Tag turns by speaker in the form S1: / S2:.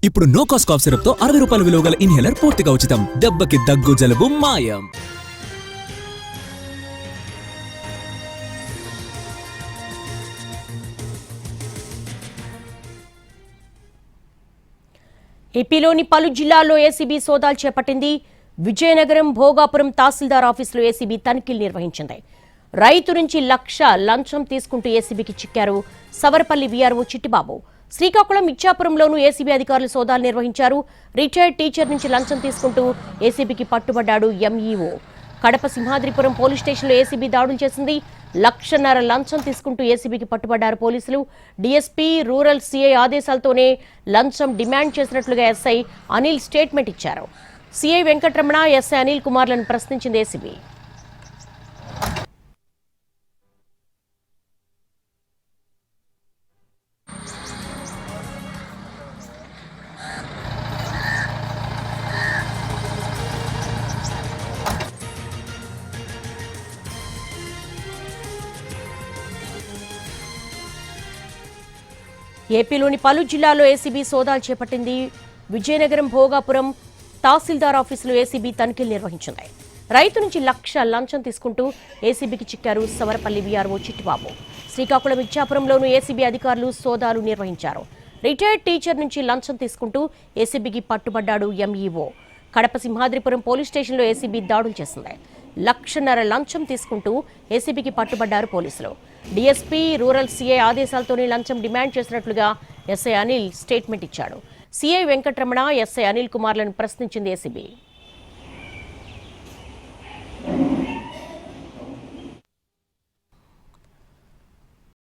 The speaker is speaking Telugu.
S1: ఇప్పుడు నో కాస్ట్ కాఫ్ సిరప్ తో 60 రూపాయల విలువ గల ఇన్హేలర్ పూర్తిగా ఉచితం. దెబ్బకి దగ్గు జలుబు మాయం.
S2: ఏపీలోని పలు జిల్లాల్లో ఏసీబీ సోదాలు చేపట్టింది. విజయనగరం, భోగాపురం తహసీల్దార్ ఆఫీసులో ఏసీబీ తనిఖీలు నిర్వహించింది. రైతు నుంచి లక్ష లంచం తీసుకుంటూ ఏసీబీకి చిక్కారు సవరపల్లి వీఆర్ఓ చిట్టిబాబు. శ్రీకాకుళం, ఇచ్చాపురంలోనూ ఏసీబీ అధికారులు సోదాలు నిర్వహించారు. రిటైర్డ్ టీచర్ నుంచి లంచం తీసుకుంటూ ఏసీబీకి పట్టుబడ్డాడు ఎంఈఓ. కడప సింహాద్రిపురం పోలీస్ స్టేషన్లో ఏసీబీ దాడులు చేసింది. 1,50,000 లంచం తీసుకుంటూ ఏసీబీకి పట్టుబడ్డారు పోలీసులు. డీఎస్పీ, రూరల్ సీఐ ఆదేశాలతోనే లంచం డిమాండ్ చేసినట్లుగా ఎస్ఐ అనిల్ స్టేట్మెంట్ ఇచ్చారు. సీఐ వెంకటరమణ, ఎస్ఐ అనిల్ కుమార్లను ప్రశ్నించింది ఏసీబీ. ఏపీలోని పలు జిల్లాల్లో ఏసీబీ సోదాలు చేపట్టింది. విజయనగరం, భోగాపురం తహసీల్దార్ ఆఫీసులో ఏసీబీ తనిఖీలు నిర్వహించింది. రైతు నుంచి లక్ష లంచం తీసుకుంటూ ఏసీబీకి చిక్కారు సవరపల్లి వీఆర్ఓ చిట్టిబాబు. శ్రీకాకుళం, ఇచ్చాపురంలోనూ ఏసీబీ అధికారులు సోదాలు నిర్వహించారు. రిటైర్డ్ టీచర్ నుంచి లంచం తీసుకుంటూ ఏసీబీకి పట్టుబడ్డాడు ఎంఈఓ. కడప సింహాద్రిపురం పోలీస్ స్టేషన్లో ఏసీబీ దాడులు చేసింది. 1,50,000 లంచం తీసుకుంటూ ఏసీబీకి పట్టుబడ్డారు పోలీసులు. డీఎస్పీ, రూరల్ సీఐ ఆదేశాలతోనే లంచం డిమాండ్ చేసినట్లుగా ఎస్ఐ అనిల్ స్టేట్మెంట్ ఇచ్చాడు. సీఐ వెంకటరమణ, ఎస్ఐ అనిల్ కుమార్లను ప్రశ్నించింది ఏసీబీ.